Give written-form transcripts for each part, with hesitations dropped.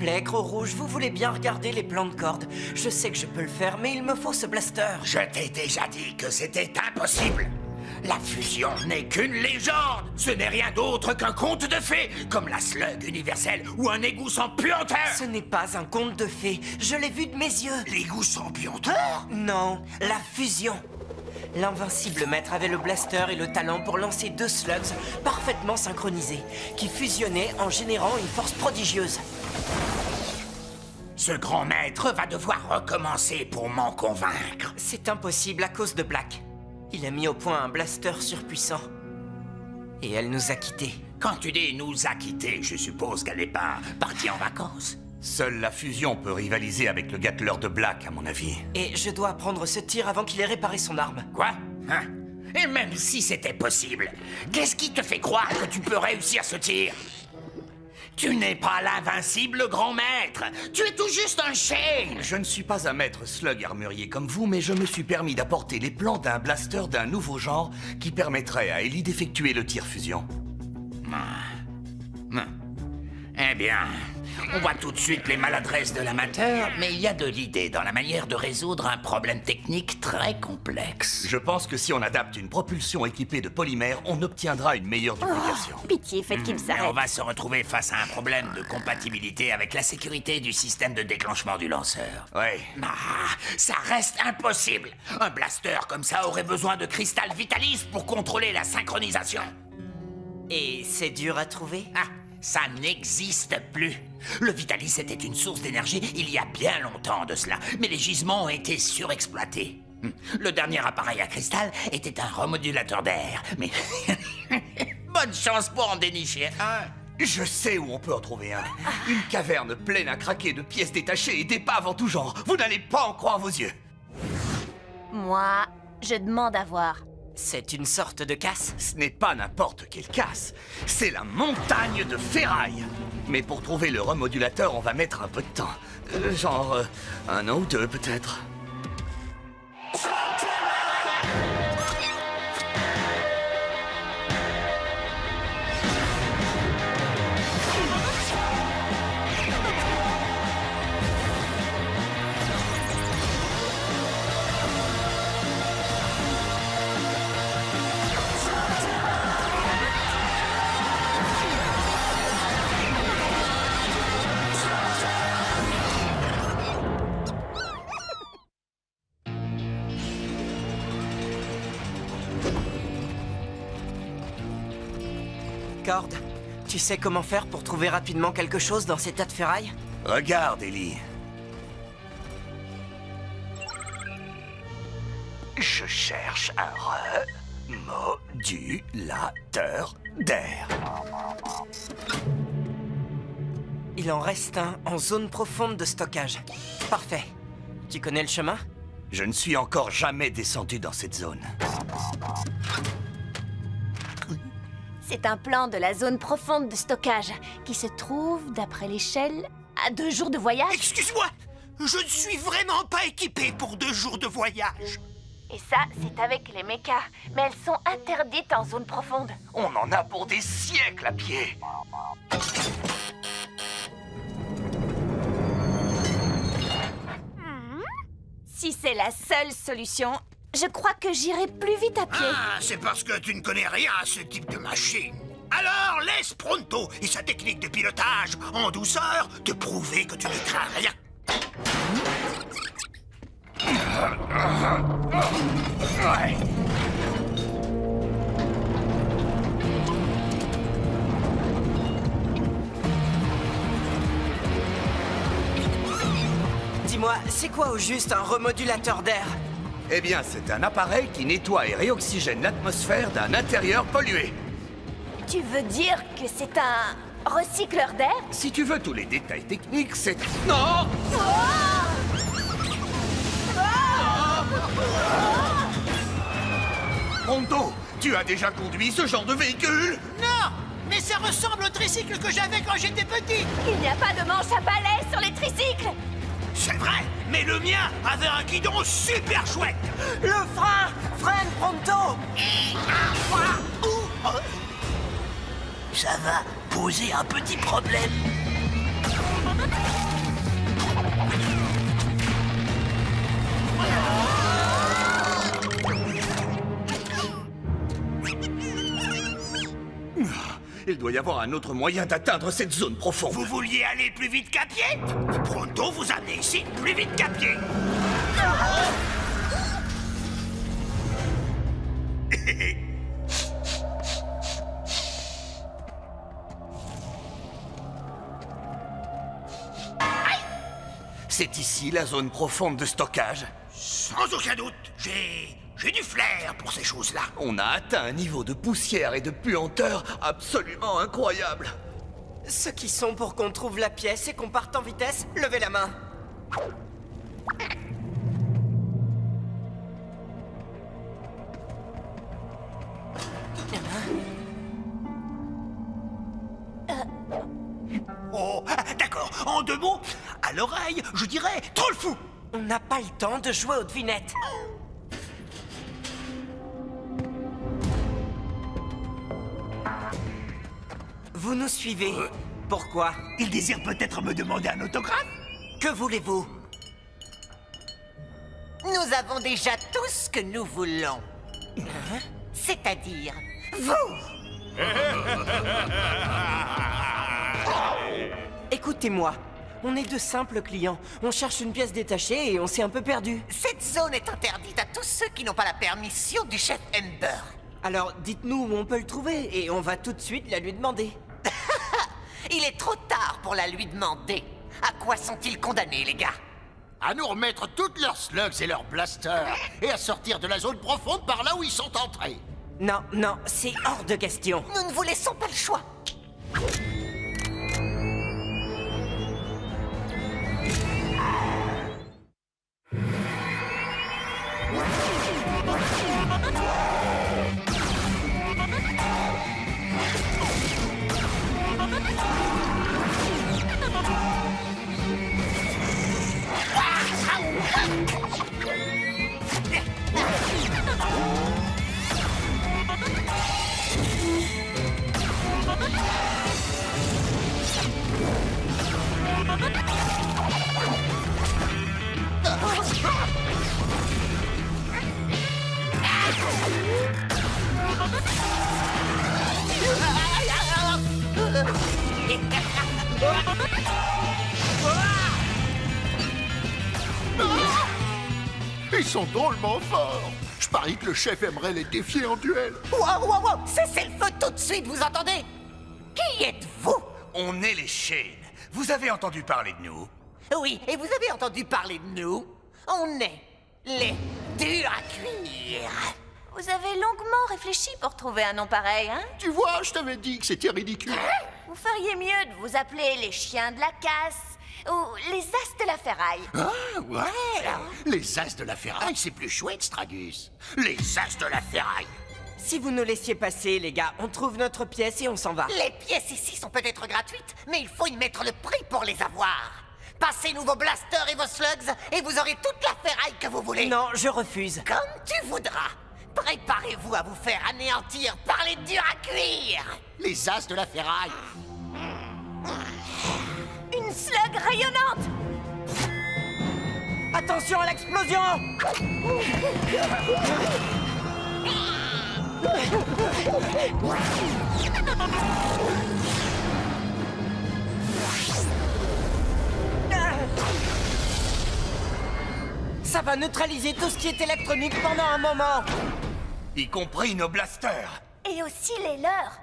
plaît, Gros Rouge, vous voulez bien regarder les plans de corde. Je sais que je peux le faire, mais il me faut ce blaster. Je t'ai déjà dit que c'était impossible. La fusion n'est qu'une légende. Ce n'est rien d'autre qu'un conte de fées, comme la slug universelle ou un égout sans puanteur. Ce n'est pas un conte de fées, je l'ai vu de mes yeux. L'égout sans puanteur? Non, la fusion. L'invincible maître avait le blaster et le talent pour lancer 2 slugs parfaitement synchronisés, qui fusionnaient en générant une force prodigieuse. Ce grand maître va devoir recommencer pour m'en convaincre. C'est impossible à cause de Black. Il a mis au point un blaster surpuissant. Et elle nous a quittés. Quand tu dis nous a quittés, je suppose qu'elle n'est pas partie en vacances. Seule la fusion peut rivaliser avec le Gatler de Black, à mon avis. Et je dois apprendre ce tir avant qu'il ait réparé son arme. Quoi? Hein? Et même si c'était possible, qu'est-ce qui te fait croire que tu peux réussir ce tir? Tu n'es pas l'invincible grand maître. Tu es tout juste un Shane. Je ne suis pas un maître slug armurier comme vous, mais je me suis permis d'apporter les plans d'un blaster d'un nouveau genre qui permettrait à Ellie d'effectuer le tir fusion. Eh bien, on voit tout de suite les maladresses de l'amateur, mais il y a de l'idée dans la manière de résoudre un problème technique très complexe. Je pense que si on adapte une propulsion équipée de polymère, on obtiendra une meilleure duplication. Pitié, faites qu'il Et s'arrête. on va se retrouver face à un problème de compatibilité avec la sécurité du système de déclenchement du lanceur. Ouais. Ça reste impossible. Un blaster comme ça aurait besoin de cristal Vitalis pour contrôler la synchronisation. Et c'est dur à trouver? Ah, ça n'existe plus. Le Vitalis était une source d'énergie il y a bien longtemps de cela, mais les gisements ont été surexploités. Le dernier appareil à cristal était un remodulateur d'air, mais bonne chance pour en dénicher un. Je sais où on peut en trouver un. Une caverne pleine à craquer de pièces détachées et d'épaves en tout genre. Vous n'allez pas en croire vos yeux. Moi, je demande à voir. C'est une sorte de casse? Ce n'est pas n'importe quelle casse. C'est la montagne de ferraille. Mais pour trouver le remodulateur, on va mettre un peu de temps. Genre, 1 an ou 2 peut-être. Corde, tu sais comment faire pour trouver rapidement quelque chose dans ces tas de ferraille? Regarde, Ellie. Je cherche un remodulateur d'air. Il en reste un en zone profonde de stockage. Parfait. Tu connais le chemin? Je ne suis encore jamais descendu dans cette zone. C'est un plan de la zone profonde de stockage qui se trouve, d'après l'échelle, à 2 jours de voyage. Excuse-moi, je ne suis vraiment pas équipé pour 2 jours de voyage. Et ça, c'est avec les mechas. Mais elles sont interdites en zone profonde. On en a pour des siècles à pied. Si c'est la seule solution, je crois que j'irai plus vite à pied. Ah, c'est parce que tu ne connais rien à ce type de machine. Alors laisse Pronto et sa technique de pilotage en douceur te prouver que tu ne crains rien. Ouais. Dis-moi, c'est quoi au juste un remodulateur d'air? Eh bien, c'est un appareil qui nettoie et réoxygène l'atmosphère d'un intérieur pollué. Tu veux dire que c'est un recycleur d'air? Si tu veux tous les détails techniques, c'est... Non! Pronto, tu as déjà conduit ce genre de véhicule? Non, mais ça ressemble au tricycle que j'avais quand j'étais petit. Il n'y a pas de manche à balai sur les tricycles. C'est vrai, mais le mien avait un guidon super chouette. Le frein! Freine, Pronto! Ça va poser un petit problème. Il doit y avoir un autre moyen d'atteindre cette zone profonde. Vous vouliez aller plus vite qu'à pied? Pronto vous amenez ici plus vite qu'à pied. C'est ici la zone profonde de stockage. Sans aucun doute, j'ai du flair pour ces choses-là. On a atteint un niveau de poussière et de puanteur absolument incroyable. Ceux qui sont pour qu'on trouve la pièce et qu'on parte en vitesse, levez la main. Oh, d'accord. En deux mots, à l'oreille, je dirais trop le fou. On n'a pas le temps de jouer aux devinettes. Vous nous suivez. Pourquoi? Il désire peut-être me demander un autographe? Que voulez-vous? Nous avons déjà tout ce que nous voulons. C'est-à-dire, vous! Écoutez-moi. On est de simples clients. On cherche une pièce détachée et on s'est un peu perdu. Cette zone est interdite à tous ceux qui n'ont pas la permission du chef Ember. Alors, dites-nous où on peut le trouver et on va tout de suite la lui demander. Il est trop tard pour la lui demander. À quoi sont-ils condamnés, les gars? À nous remettre toutes leurs slugs et leurs blasters, et à sortir de la zone profonde par là où ils sont entrés. Non, non, c'est hors de question. Nous ne vous laissons pas le choix. Ils sont drôlement forts. Je parie que le chef aimerait les défier en duel. Wow! Cessez le feu tout de suite, vous entendez? Qui êtes-vous? On est les Shane. Vous avez entendu parler de nous? Oui, et vous avez entendu parler de nous? On est les durs à cuire. Vous avez longuement réfléchi pour trouver un nom pareil, hein? Tu vois, je t'avais dit que c'était ridicule. Vous feriez mieux de vous appeler les chiens de la casse ou les as de la ferraille. Ah, ouais. Les as de la ferraille, c'est plus chouette, Stragus. Les as de la ferraille. Si vous nous laissiez passer, les gars, on trouve notre pièce et on s'en va. Les pièces ici sont peut-être gratuites, mais il faut y mettre le prix pour les avoir. Passez-nous vos blasters et vos slugs, et vous aurez toute la ferraille que vous voulez. Non, je refuse. Comme tu voudras. Préparez-vous à vous faire anéantir par les durs à cuire. Les as de la ferraille. Une slug rayonnante! Attention à l'explosion! Ça va neutraliser tout ce qui est électronique pendant un moment. Y compris nos blasters. Et aussi les leurs.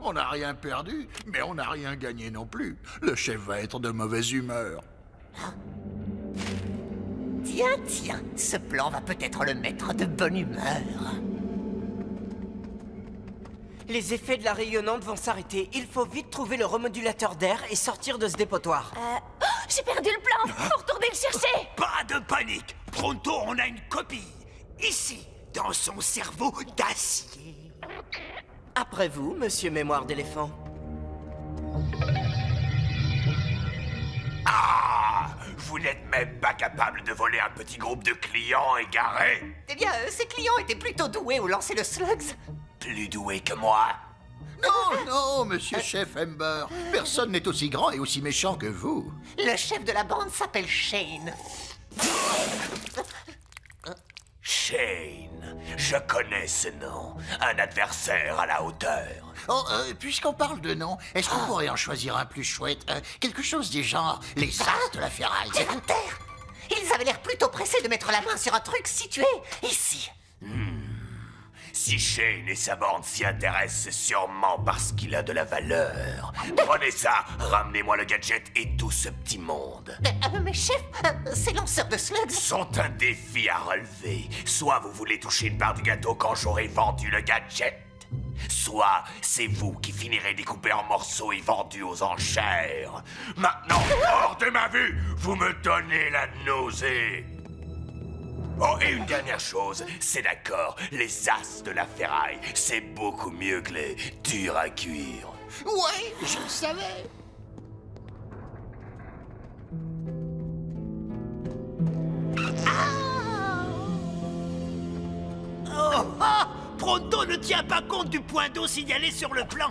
On n'a rien perdu, mais on n'a rien gagné non plus. Le chef va être de mauvaise humeur. Tiens, ce plan va peut-être le mettre de bonne humeur. Les effets de la rayonnante vont s'arrêter. Il faut vite trouver le remodulateur d'air et sortir de ce dépotoir. J'ai perdu le plan! Faut retourner le chercher! Pas de panique. Pronto, on a une copie. Ici, dans son cerveau d'acier. Après vous, monsieur Mémoire d'éléphant. Ah! Vous n'êtes même pas capable de voler un petit groupe de clients égarés? Eh bien, ces clients étaient plutôt doués au lancer le slugs. Plus doué que moi? Non, non, monsieur Chef Ember. Personne n'est aussi grand et aussi méchant que vous. Le chef de la bande s'appelle Shane. Shane, je connais ce nom. Un adversaire à la hauteur. Oh, puisqu'on parle de nom, est-ce qu'on pourrait en choisir un plus chouette? Quelque chose du genre les As de la ferraille. C'est un terre. Ils avaient l'air plutôt pressés de mettre la main sur un truc situé ici. Si Shane et sa bande s'y intéressent, c'est sûrement parce qu'il a de la valeur. Prenez ça, ramenez-moi le gadget et tout ce petit monde. Mais chef, ces lanceurs de slugs... Sont un défi à relever. Soit vous voulez toucher une part du gâteau quand j'aurai vendu le gadget, soit c'est vous qui finirez découpé en morceaux et vendu aux enchères. Maintenant, hors de ma vue, vous me donnez la nausée. Oh, et une dernière chose, c'est d'accord, les As de la ferraille, c'est beaucoup mieux que les durs à cuire. Ouais, je le savais. Pronto ne tient pas compte du point d'eau signalé sur le plan.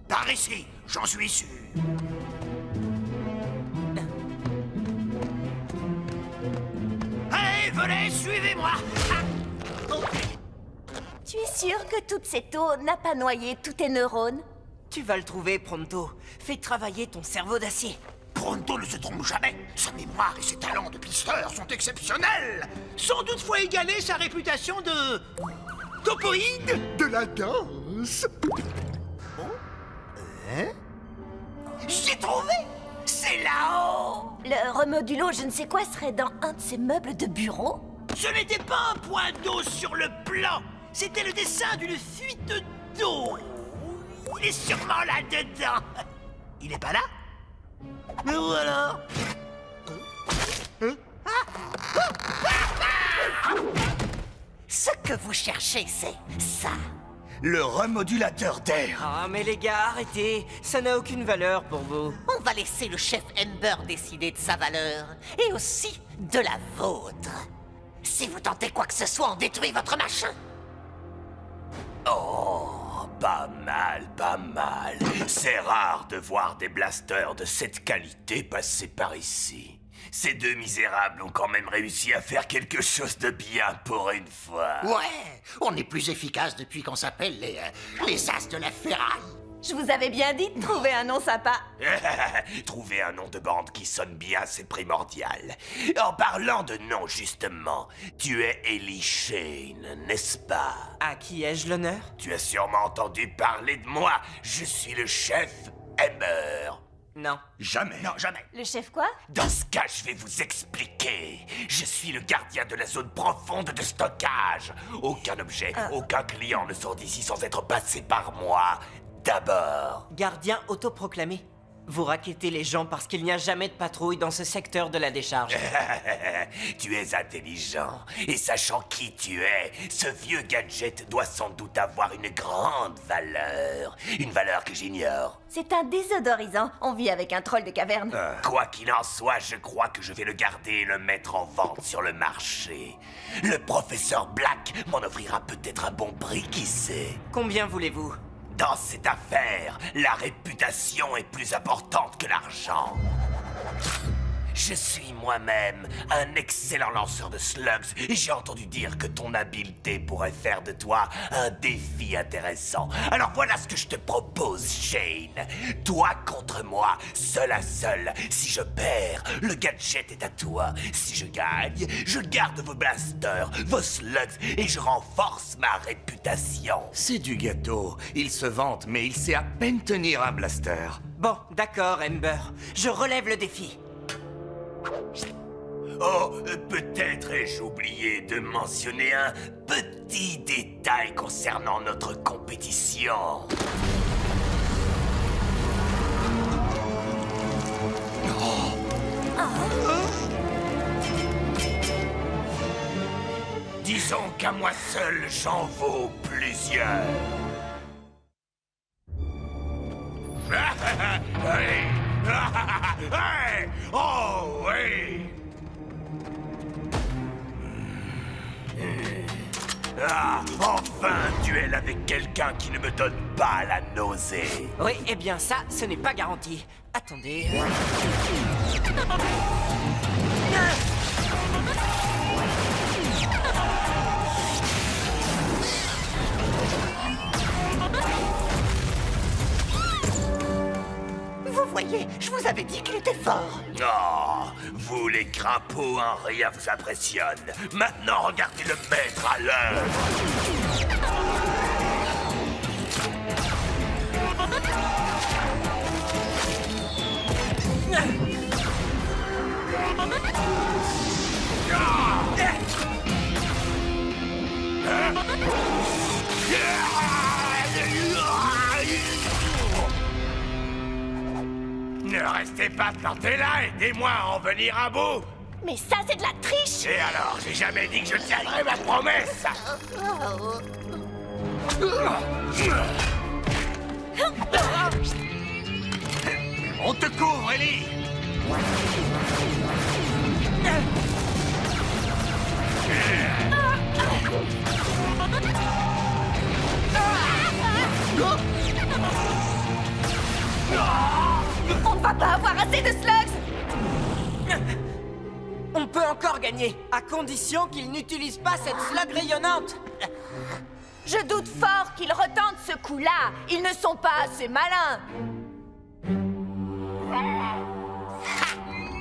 Par ici, j'en suis sûr. Allez, venez, suivez-moi. Tu es sûr que toute cette eau n'a pas noyé tous tes neurones? Tu vas le trouver, Pronto. Fais travailler ton cerveau d'acier. Pronto ne se trompe jamais. Sa mémoire et ses talents de pisteur sont exceptionnels. Sans doute fois égaler sa réputation de... topoïde de la danse. J'ai trouvé. C'est là-haut. Le remodulo je ne sais quoi serait dans un de ces meubles de bureau? Ce n'était pas un point d'eau sur le plan. C'était le dessin d'une fuite d'eau. Il est sûrement là-dedans. Il est pas là? Mais où alors? Ce que vous cherchez, c'est ça. Le remodulateur d'air. Ah, mais les gars, arrêtez. Ça n'a aucune valeur pour vous. On va laisser le chef Ember décider de sa valeur. Et aussi de la vôtre. Si vous tentez quoi que ce soit, on détruit votre machin. Oh, pas mal, pas mal. C'est rare de voir des blasters de cette qualité passer par ici. Ces deux misérables ont quand même réussi à faire quelque chose de bien pour une fois. Ouais, on est plus efficace depuis qu'on s'appelle les As de la ferraille. Je vous avais bien dit de trouver un nom sympa. Trouver un nom de bande qui sonne bien, c'est primordial. En parlant de nom, justement, tu es Ellie Shane, n'est-ce pas? À qui ai-je l'honneur? Tu as sûrement entendu parler de moi. Je suis le chef Ember. Non. Jamais. Non, jamais. Le chef quoi? Dans ce cas, je vais vous expliquer. Je suis le gardien de la zone profonde de stockage. Aucun objet, aucun client ne sort d'ici sans être passé par moi. D'abord. Gardien autoproclamé. Vous raquettez les gens parce qu'il n'y a jamais de patrouille dans ce secteur de la décharge. Tu es intelligent. Et sachant qui tu es, ce vieux gadget doit sans doute avoir une grande valeur. Une valeur que j'ignore. C'est un désodorisant. On vit avec un troll de caverne. Quoi qu'il en soit, je crois que je vais le garder et le mettre en vente sur le marché. Le professeur Black m'en offrira peut-être un bon prix, qui sait. Combien voulez-vous? Dans cette affaire, la réputation est plus importante que l'argent. Je suis moi-même un excellent lanceur de slugs et j'ai entendu dire que ton habileté pourrait faire de toi un défi intéressant. Alors voilà ce que je te propose, Shane. Toi contre moi, seul à seul. Si je perds, le gadget est à toi. Si je gagne, je garde vos blasters, vos slugs et je renforce ma réputation. C'est du gâteau. Il se vante, mais il sait à peine tenir un blaster. Bon, d'accord, Ember. Je relève le défi. Oh, peut-être ai-je oublié de mentionner un petit détail concernant notre compétition. Disons qu'à moi seul, j'en vaux plusieurs. Hey! Oh, oui! Ah, enfin, tu duel avec quelqu'un qui ne me donne pas la nausée. Oui, eh bien ça, ce n'est pas garanti. Attendez. Vous voyez, je vous avais dit qu'il était fort. Oh, vous les crapauds, hein, rien vous impressionne. Maintenant, regardez le mettre à l'œuvre. Ne restez pas plantés là, aidez-moi à en venir à bout. Mais ça, c'est de la triche! Et alors, j'ai jamais dit que je tiendrais ma promesse. On te couvre, Ellie. On ne va pas avoir assez de slugs! On peut encore gagner, à condition qu'il n'utilise pas cette slug rayonnante. Je doute fort qu'ils retentent ce coup-là. Ils ne sont pas assez malins.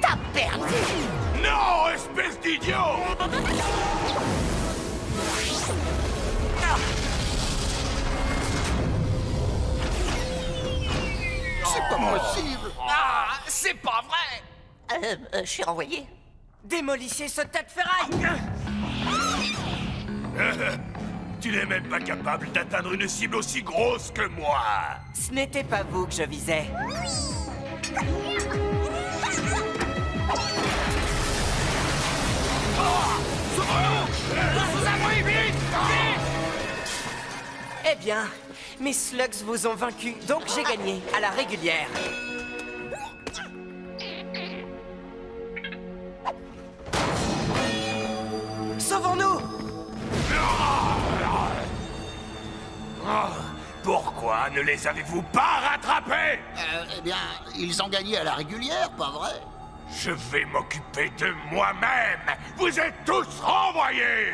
T'as perdu. Non, espèce d'idiot. C'est pas possible. Ah, c'est pas vrai. Je suis renvoyé. Démolissez ce tas de ferraille. Tu n'es même pas capable d'atteindre une cible aussi grosse que moi. Ce n'était pas vous que je visais. Eh bien, mes slugs vous ont vaincu, donc j'ai gagné, à la régulière. Sauvons-nous! Pourquoi ne les avez-vous pas rattrapés? Eh bien, ils ont gagné à la régulière, pas vrai? Je vais m'occuper de moi-même. Vous êtes tous renvoyés.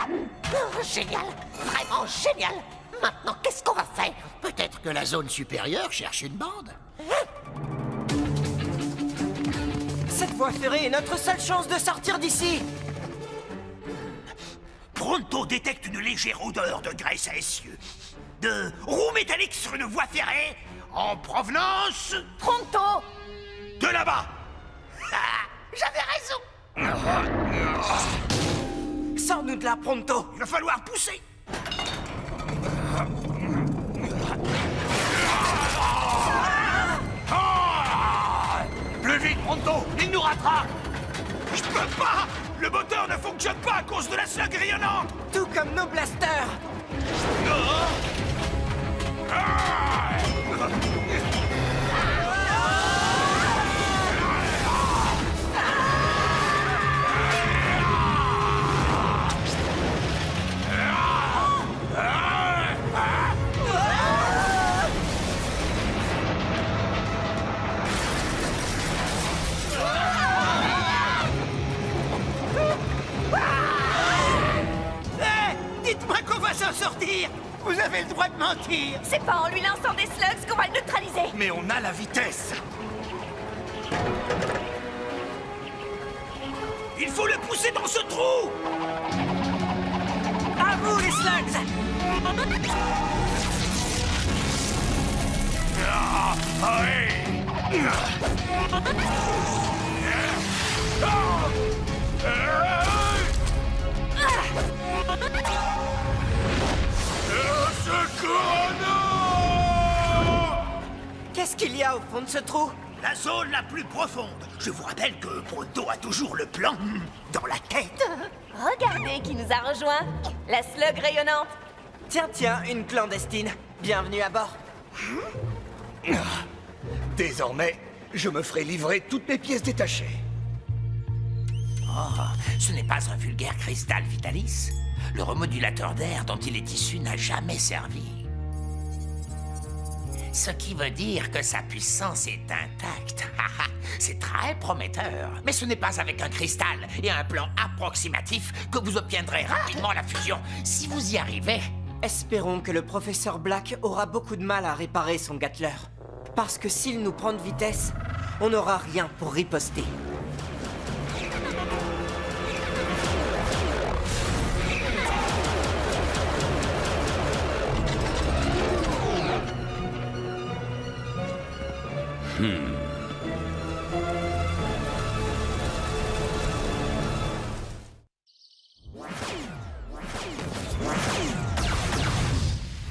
Génial, vraiment génial. Maintenant, qu'est-ce qu'on va faire? Peut-être que la zone supérieure cherche une bande. Cette voie ferrée est notre seule chance de sortir d'ici. Pronto détecte une légère odeur de graisse à essieu. De roue métallique sur une voie ferrée en provenance Pronto! de là-bas. J'avais raison. Sors-nous de là, pronto. Il va falloir pousser. Plus vite, Pronto, il nous rattrape. Je peux pas. Le moteur ne fonctionne pas à cause de la slug rayonnante. Tout comme nos blasters. Dites-moi qu'on va s'en sortir. Vous avez le droit de mentir. C'est pas en lui lançant des slugs qu'on va le neutraliser. Mais on a la vitesse. Il faut le pousser dans ce trou. À vous, les slugs. Qu'est-ce qu'il y a au fond de ce trou? La zone la plus profonde. Je vous rappelle que Pronto a toujours le plan dans la tête. Regardez qui nous a rejoints. La slug rayonnante. Tiens, tiens, une clandestine. Bienvenue à bord. Désormais, je me ferai livrer toutes mes pièces détachées. Oh, ce n'est pas un vulgaire cristal Vitalis. le remodulateur d'air dont il est issu n'a jamais servi. Ce qui veut dire que sa puissance est intacte. C'est très prometteur. Mais ce n'est pas avec un cristal et un plan approximatif que vous obtiendrez rapidement la fusion. Si vous y arrivez... Espérons que le professeur Black aura beaucoup de mal à réparer son Gatler. Parce que s'il nous prend de vitesse, on n'aura rien pour riposter.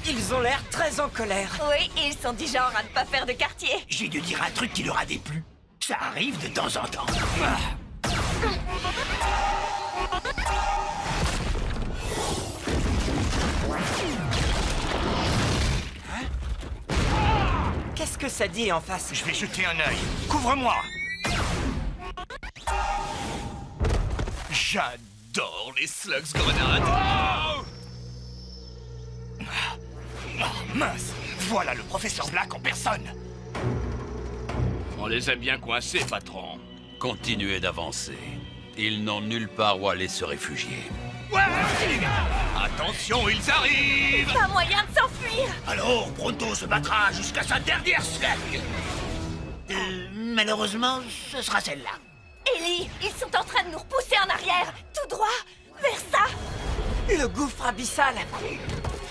Ils ont l'air très en colère. Oui, ils sont du genre à ne pas faire de quartier. J'ai dû dire un truc qui leur a déplu. Ça arrive de temps en temps. Qu'est-ce que ça dit en face? Je vais jeter un œil. Couvre-moi. J'adore les slugs grenades. Oh, mince. Voilà le professeur Black en personne. On les a bien coincés, patron. Continuez d'avancer. Ils n'ont nulle part où aller se réfugier. Ouais, les gars. Attention, ils arrivent. Pas moyen de s'enfuir. Alors, Pronto se battra jusqu'à sa dernière slug. Malheureusement, ce sera celle-là. Ellie, ils sont en train de nous repousser en arrière, tout droit, vers ça. Le gouffre abyssal.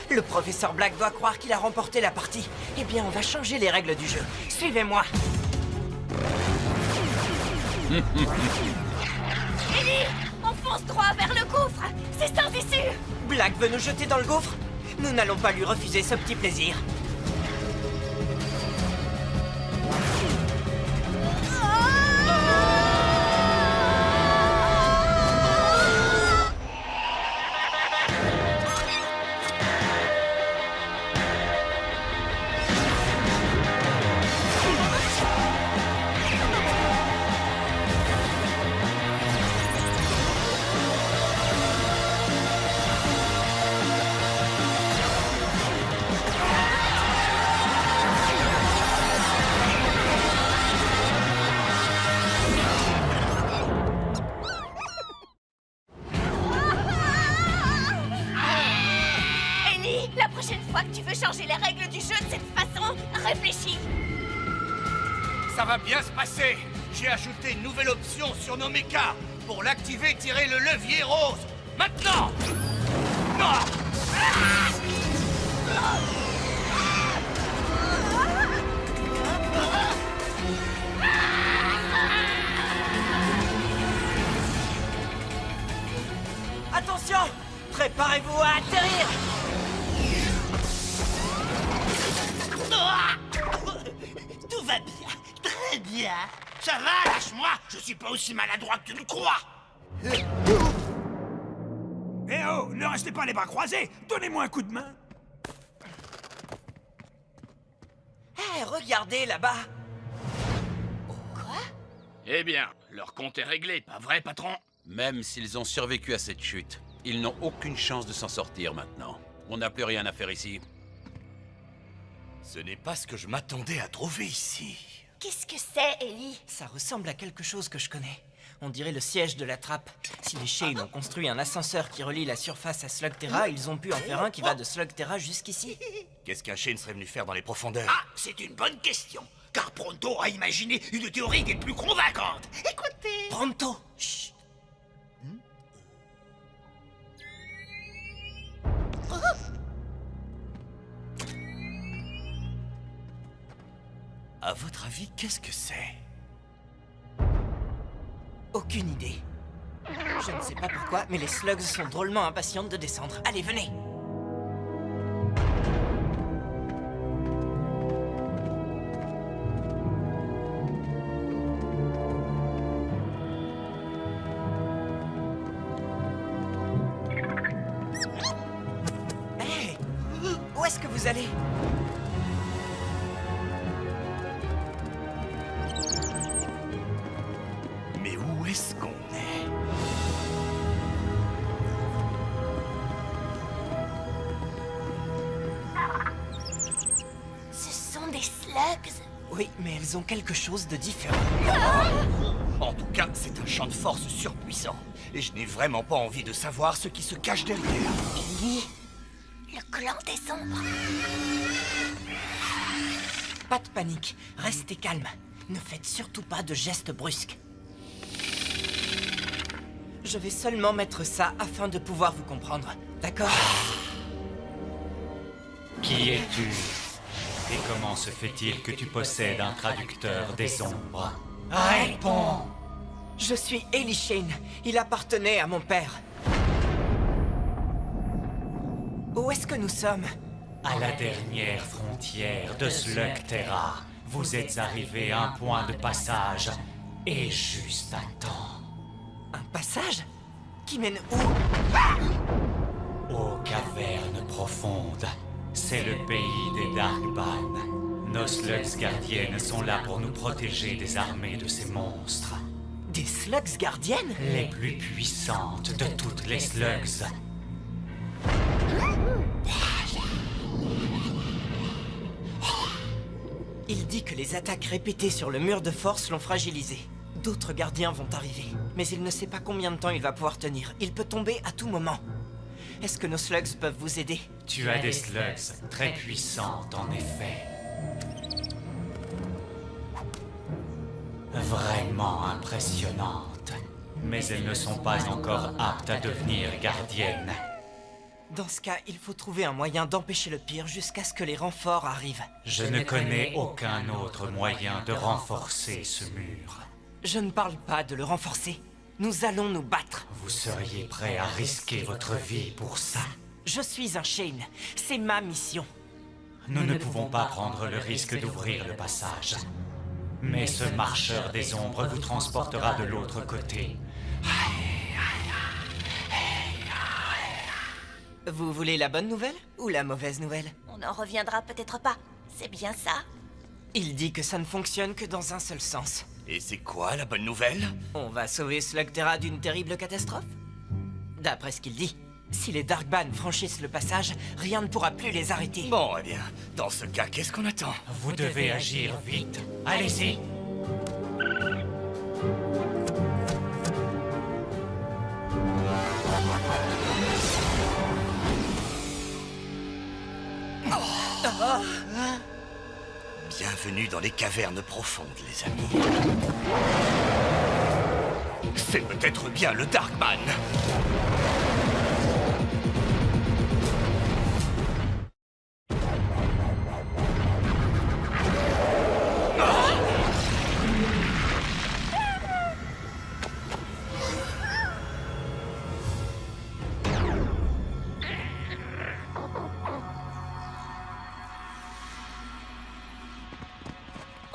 Le professeur Black doit croire qu'il a remporté la partie. Eh bien, on va changer les règles du jeu. Suivez-moi. Ellie, on fonce droit vers le gouffre. C'est sans issue. Black veut nous jeter dans le gouffre. Nous n'allons pas lui refuser ce petit plaisir. Ellie, la prochaine fois que tu veux changer les règles du jeu de cette façon, réfléchis. Ça va bien se passer. J'ai ajouté une nouvelle option sur nos mechas. Pour l'activer, tirez le levier rose. Maintenant. Ah. Attention! Préparez-vous à atterrir! Tout va bien, très bien. Ça va, lâche-moi. Je suis pas aussi maladroit que tu le crois. Eh oh, ne restez pas les bras croisés. Donnez-moi un coup de main. Hé, regardez là-bas! Eh bien, leur compte est réglé, pas vrai, patron? Même s'ils ont survécu à cette chute, ils n'ont aucune chance de s'en sortir maintenant. On n'a plus rien à faire ici. Ce n'est pas ce que je m'attendais à trouver ici. Qu'est-ce que c'est, Ellie? Ça ressemble à quelque chose que je connais. On dirait le siège de la trappe. Si les Shane ont construit un ascenseur qui relie la surface à Slugterra, ils ont pu en faire un qui va de Slugterra jusqu'ici. Qu'est-ce qu'un Shane serait venu faire dans les profondeurs? Ah, c'est une bonne question. Car Pronto a imaginé une théorie des plus convaincantes. Écoutez. Pronto! Chut! À votre avis, qu'est-ce que c'est? Aucune idée. Je ne sais pas pourquoi, mais les slugs sont drôlement impatientes de descendre. Allez, venez! Hé! Où est-ce que vous allez? Mais où est-ce qu'on est? des slugs. Oui, mais elles ont quelque chose de différent. En tout cas, c'est un champ de force surpuissant. Et je n'ai vraiment pas envie de savoir ce qui se cache derrière. Ellie, le clan des ombres. Pas de panique, restez calme. Ne faites surtout pas de gestes brusques. Je vais seulement mettre ça afin de pouvoir vous comprendre, d'accord? Qui es-tu? Et comment se fait-il que tu possèdes un traducteur des ombres? Réponds! Je suis Ellie Shane. Il appartenait à mon père. Où est-ce que nous sommes? À la dernière frontière de Slugterra, vous êtes arrivé à un point de passage, et juste à temps. Un passage? Qui mène où? Aux cavernes profondes. C'est le pays des Darkban. Nos slugs gardiennes sont là pour nous protéger des armées de ces monstres. Des slugs gardiennes? Les plus puissantes de toutes les slugs. Il dit que les attaques répétées sur le mur de force l'ont fragilisé. D'autres gardiens vont arriver, mais il ne sait pas combien de temps il va pouvoir tenir. Il peut tomber à tout moment. Est-ce que nos slugs peuvent vous aider? Tu as des slugs très puissantes, en effet. Vraiment impressionnantes. Mais elles ne sont pas encore aptes à devenir gardiennes. Dans ce cas, il faut trouver un moyen d'empêcher le pire jusqu'à ce que les renforts arrivent. Je ne connais aucun autre moyen de renforcer ce mur. Je ne parle pas de le renforcer. Nous allons nous battre. Vous seriez prêt à risquer votre vie pour ça? Je suis un Shane. C'est ma mission. Nous ne pouvons pas prendre le risque d'ouvrir le passage. Mais ce marcheur des ombres vous transportera de l'autre côté. Vous voulez la bonne nouvelle ou la mauvaise nouvelle? On n'en reviendra peut-être pas. C'est bien ça? Il dit que ça ne fonctionne que dans un seul sens. Et c'est quoi la bonne nouvelle? On va sauver Slugterra d'une terrible catastrophe? D'après ce qu'il dit, si les Darkban franchissent le passage, rien ne pourra plus les arrêter. Bon, eh bien, dans ce cas, qu'est-ce qu'on attend? Vous devez agir vite. Allez-y. Bienvenue dans les cavernes profondes, les amis. C'est peut-être bien le Darkman.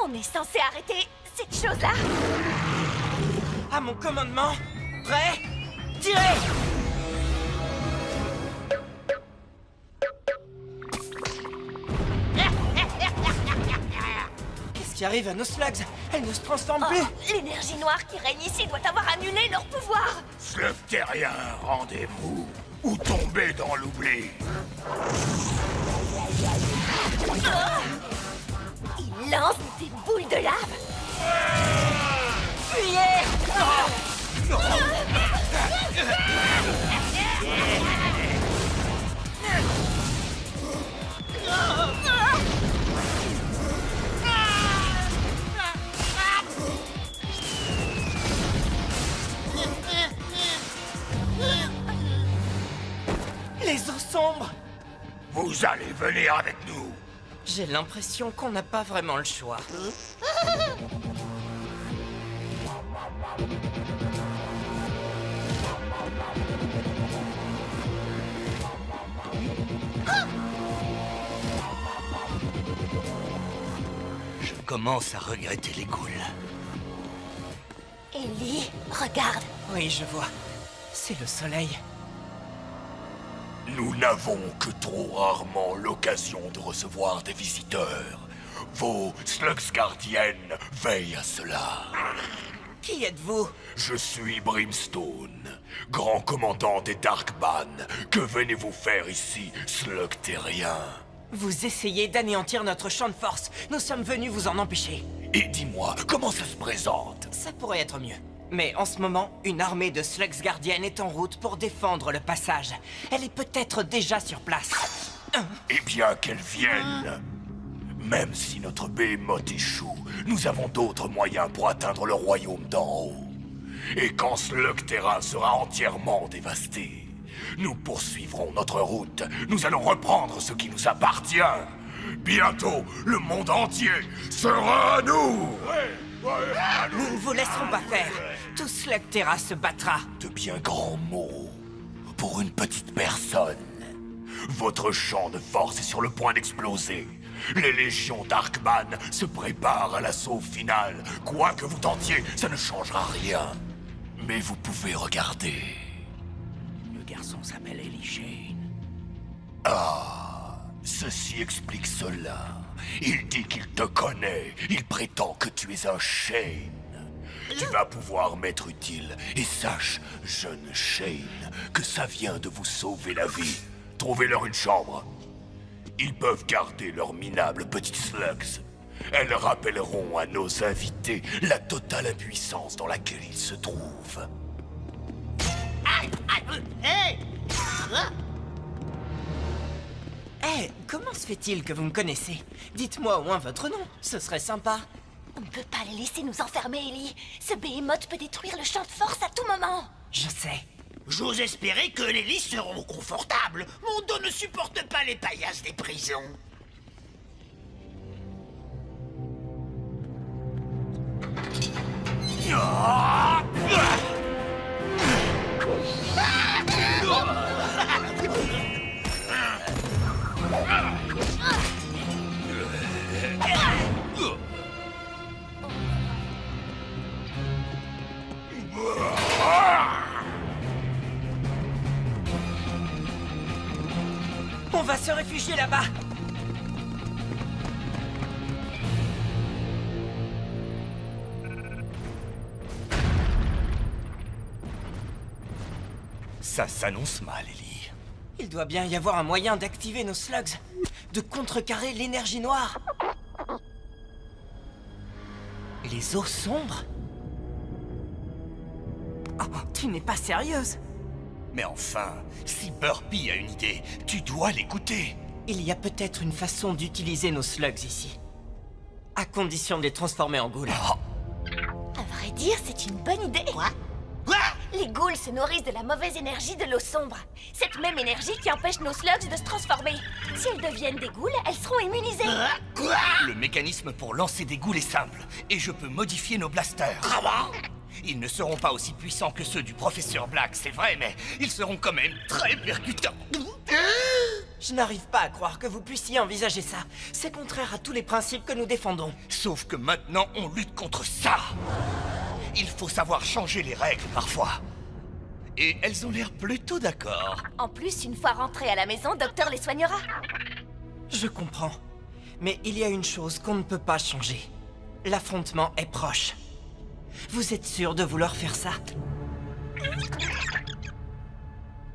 On est censé arrêter cette chose-là? À mon commandement, prêt? Tirez! Qu'est-ce qui arrive à nos slugs? Elles ne se transforment plus! L'énergie noire qui règne ici doit avoir annulé leur pouvoir. Slugterrien, rendez-vous ou tombez dans l'oubli. Il lance des boules de lave. Les eaux sombres! Vous allez venir avec nous. J'ai l'impression qu'on n'a pas vraiment le choix. Je commence à regretter les ghouls. Ellie, regarde. Oui, je vois. C'est le soleil. Nous n'avons que trop rarement l'occasion de recevoir des visiteurs. Vos slugs gardiennes veillent à cela. Qui êtes-vous? Je suis Brimstone, grand commandant des Darkban. Que venez-vous faire ici, Slugterrien? Vous essayez d'anéantir notre champ de force. Nous sommes venus vous en empêcher. Et dis-moi, comment ça se présente? Ça pourrait être mieux. Mais en ce moment, une armée de slugs gardiennes est en route pour défendre le passage. Elle est peut-être déjà sur place. Eh bien, qu'elle vienne. Même si notre Behemoth échoue, nous avons d'autres moyens pour atteindre le royaume d'en haut. Et quand Slugterra sera entièrement dévasté, nous poursuivrons notre route. Nous allons reprendre ce qui nous appartient. Bientôt, le monde entier sera à nous. Nous ne vous laisserons pas faire. Tout Slugterra se battra. De bien grands mots pour une petite personne. Votre champ de force est sur le point d'exploser. Les légions d'Arkman se préparent à l'assaut final. Quoi que vous tentiez, ça ne changera rien. Mais vous pouvez regarder. Le garçon s'appelle Ellie Shane. Ah, ceci explique cela. Il dit qu'il te connaît. Il prétend que tu es un Shane. Tu vas pouvoir m'être utile. Et sache, jeune Shane, que ça vient de vous sauver la vie. Trouvez-leur une chambre. Ils peuvent garder leurs minables petites slugs. Elles rappelleront à nos invités la totale impuissance dans laquelle ils se trouvent. Eh, comment se fait-il que vous me connaissez? Dites-moi au moins votre nom, ce serait sympa. On ne peut pas les laisser nous enfermer, Ellie. Ce Behemoth peut détruire le champ de force à tout moment. Je sais. J'ose espérer que les lits seront confortables. Mon dos ne supporte pas les paillasses des prisons. On va se réfugier là-bas. Ça s'annonce mal, Ellie. Il doit bien y avoir un moyen d'activer nos slugs, de contrecarrer l'énergie noire. Les eaux sombres? Oh, tu n'es pas sérieuse? Mais enfin, si Burpee a une idée, tu dois l'écouter. Il y a peut-être une façon d'utiliser nos slugs ici. À condition de les transformer en ghouls. À vrai dire, c'est une bonne idée. Quoi? Les ghouls se nourrissent de la mauvaise énergie de l'eau sombre. Cette même énergie qui empêche nos slugs de se transformer. Si elles deviennent des ghouls, elles seront immunisées. Le mécanisme pour lancer des ghouls est simple, et je peux modifier nos blasters. Comment? Ils ne seront pas aussi puissants que ceux du professeur Black, c'est vrai, mais ils seront quand même très percutants. Je n'arrive pas à croire que vous puissiez envisager ça. C'est contraire à tous les principes que nous défendons. Sauf que maintenant, on lutte contre ça. Il faut savoir changer les règles parfois. Et elles ont l'air plutôt d'accord. En plus, une fois rentrés à la maison, Docteur les soignera. Je comprends. Mais il y a une chose qu'on ne peut pas changer. L'affrontement est proche. Vous êtes sûr de vouloir faire ça?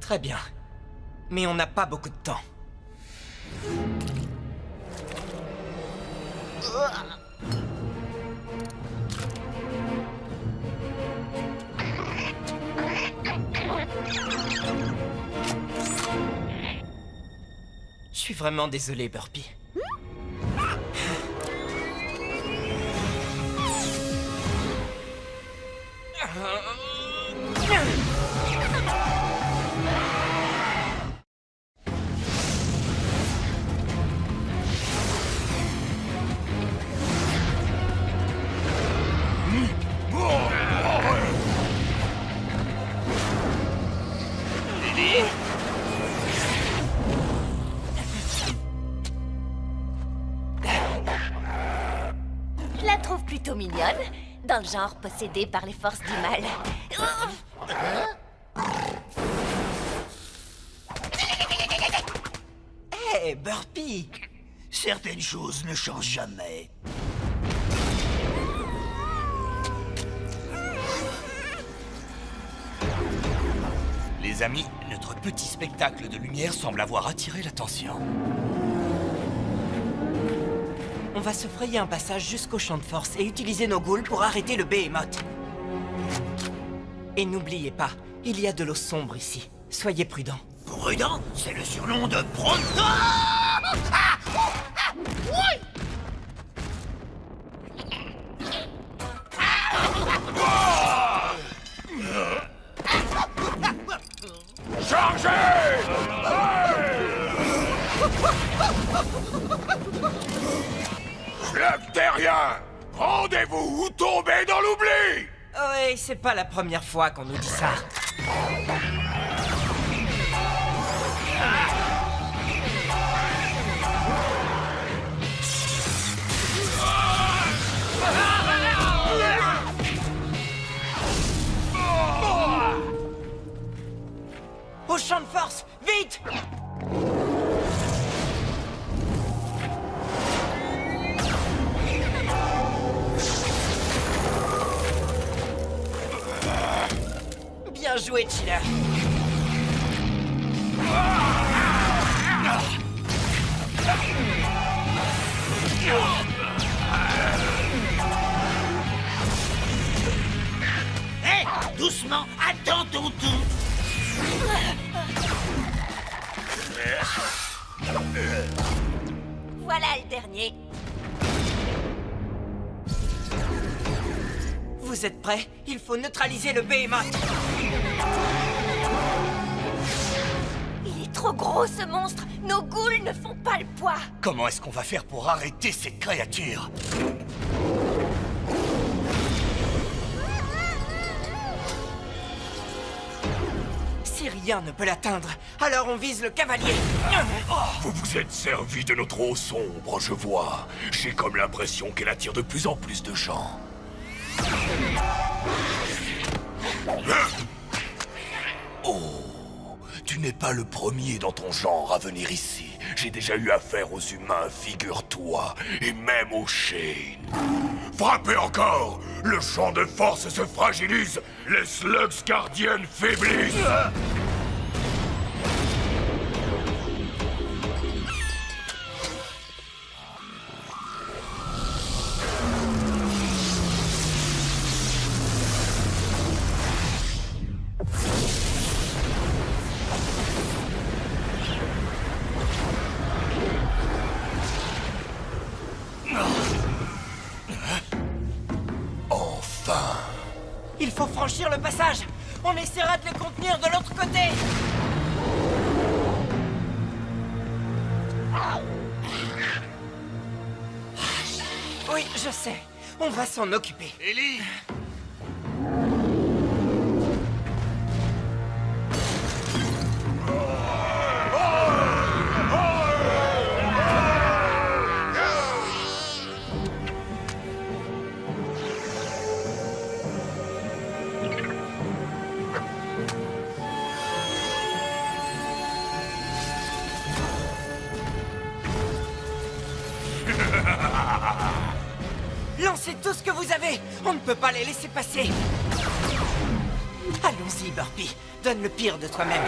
Très bien. Mais on n'a pas beaucoup de temps. Je suis vraiment désolé, Burpee. Je la trouve plutôt mignonne, dans le genre possédée par les forces du mal. Hé, Burpee! Certaines choses ne changent jamais. Les amis, notre petit spectacle de lumière semble avoir attiré l'attention. On va se frayer un passage jusqu'au champ de force et utiliser nos ghouls pour arrêter le Behemoth. Et n'oubliez pas, il y a de l'eau sombre ici. Soyez prudents. Prudent, c'est le surnom de Pronto. Ah, oh, ah, oui. Chargez! Slug terrien! Rendez-vous ou tombez dans l'oubli! Oui, c'est pas la première fois qu'on nous dit ça. Au champ de force, vite! Bien joué, Chiller. Hé, doucement, attends ton tour. Voilà le dernier. Vous êtes prêts? Il faut neutraliser le Behemoth. Il est trop gros ce monstre. Nos ghouls ne font pas le poids. Comment est-ce qu'on va faire pour arrêter cette créature? Si rien ne peut l'atteindre, alors on vise le cavalier. Vous vous êtes servi de notre eau sombre, je vois. J'ai comme l'impression qu'elle attire de plus en plus de gens. Oh, tu n'es pas le premier dans ton genre à venir ici. J'ai déjà eu affaire aux humains, figure-toi, et même aux Shane. Frappez encore! Le champ de force se fragilise! Les slugs gardiennes faiblissent! Enfin! Il faut franchir le passage. On essaiera de les contenir de l'autre côté. Oui, je sais. On va s'en occuper. Ellie! Lancez tout ce que vous avez. On ne peut pas les laisser passer. Allons-y, Burpee. Donne le pire de toi-même.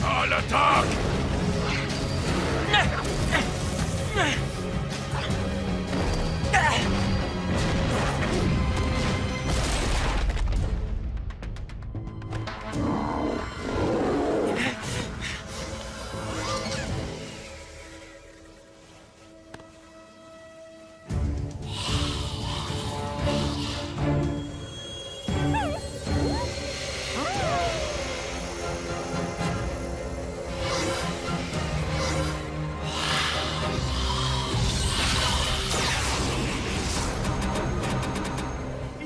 À l'attaque!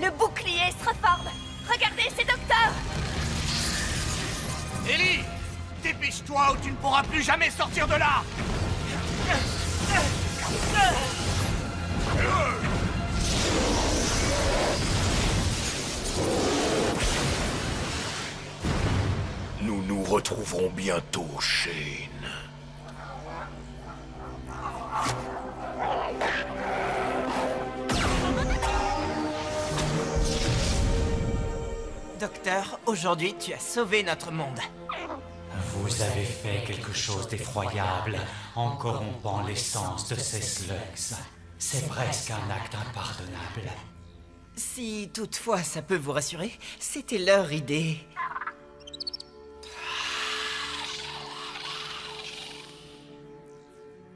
Le bouclier se reforme. Regardez, c'est Docteur. Ellie! Dépêche-toi ou tu ne pourras plus jamais sortir de là! Nous nous retrouverons bientôt, Shane. Docteur, aujourd'hui tu as sauvé notre monde. Vous avez fait quelque chose d'effroyable en corrompant l'essence de ces slugs. C'est presque un acte impardonnable. Si toutefois ça peut vous rassurer, c'était leur idée.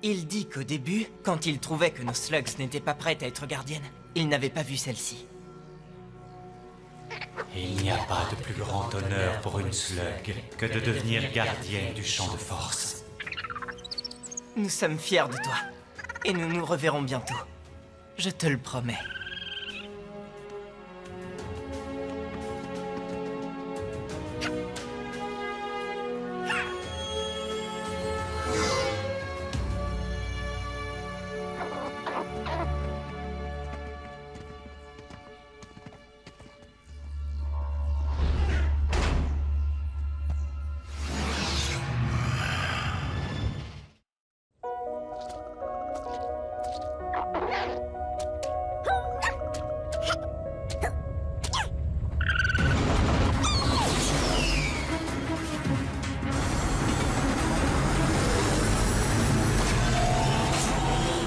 Il dit qu'au début, quand il trouvait que nos slugs n'étaient pas prêtes à être gardiennes, il n'avait pas vu celle-ci. Il n'y a pas de plus grand honneur pour une slug que de devenir gardienne du champ de force. Nous sommes fiers de toi. Et nous nous reverrons bientôt. Je te le promets.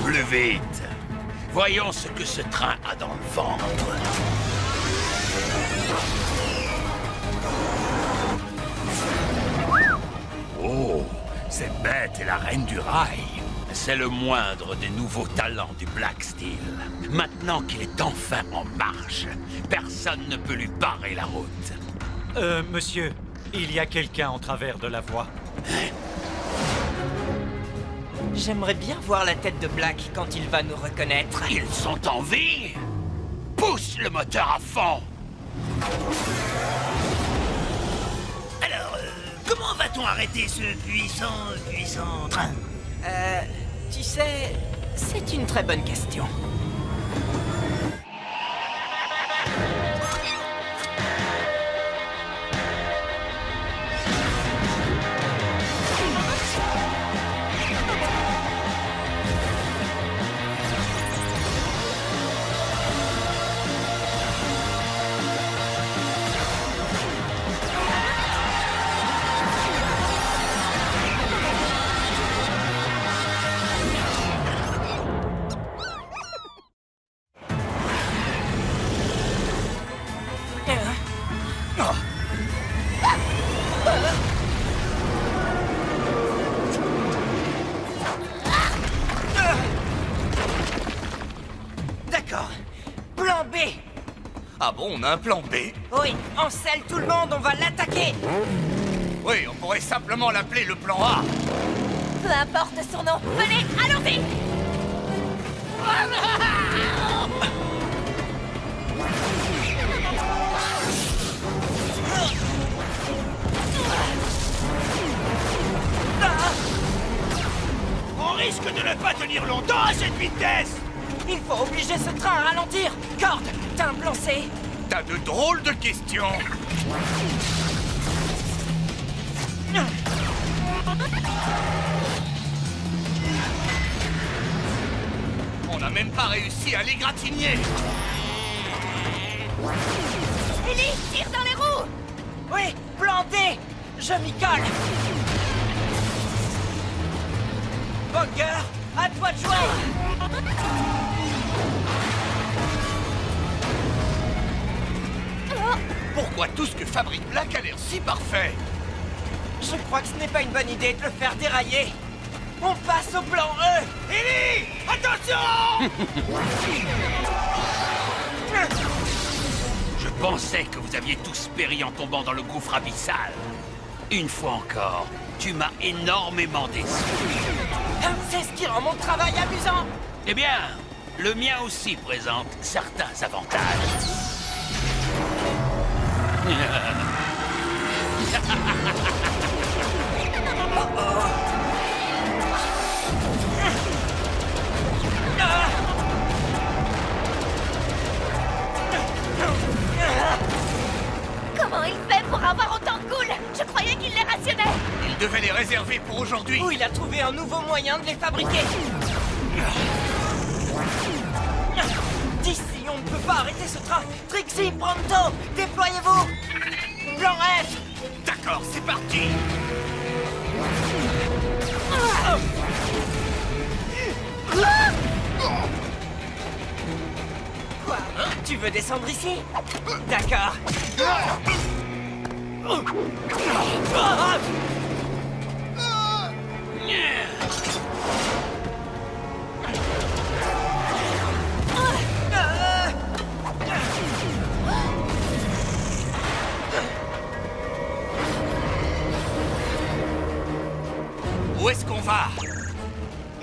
Plus vite. Voyons ce que ce train a dans le ventre. Oh, cette bête est la reine du rail. C'est le moindre des nouveaux talents du Black Steel. Maintenant qu'il est enfin en marche, personne ne peut lui barrer la route. Monsieur, il y a quelqu'un en travers de la voie. J'aimerais bien voir la tête de Black quand il va nous reconnaître. Ils sont en vie. Pousse le moteur à fond. Alors, comment va-t-on arrêter ce puissant train? Tu sais, c'est une très bonne question. D'accord. Plan B. Ah bon, on a un plan B? Oui, en selle tout le monde, on va l'attaquer. Oui, on pourrait simplement l'appeler le plan A. Peu importe son nom. Venez, allons-y! On risque de ne pas tenir longtemps à cette vitesse. Il faut obliger ce train à ralentir. Cord, t'as un plan C? T'as de drôles de questions. On n'a même pas réussi à l'égratigner. Ellie, tire dans les roues! Oui, plan D. Je m'y colle. Bunker, à toi de jouer. Pourquoi tout ce que fabrique Black a l'air si parfait? Je crois que ce n'est pas une bonne idée de le faire dérailler. On passe au plan E. Ellie, attention! Je pensais que vous aviez tous péri en tombant dans le gouffre abyssal. Une fois encore, tu m'as énormément déçu. C'est ce qui rend mon travail amusant. Eh bien, le mien aussi présente certains avantages. Comment il fait pour avoir autant de ghouls? Je croyais qu'il les est réservé pour aujourd'hui. Ou il a trouvé un nouveau moyen de les fabriquer. D'ici, on ne peut pas arrêter ce train. Trixie, Pronto, déployez-vous. Blanc F. D'accord, c'est parti. Quoi? Tu veux descendre ici? D'accord. Où est-ce qu'on va?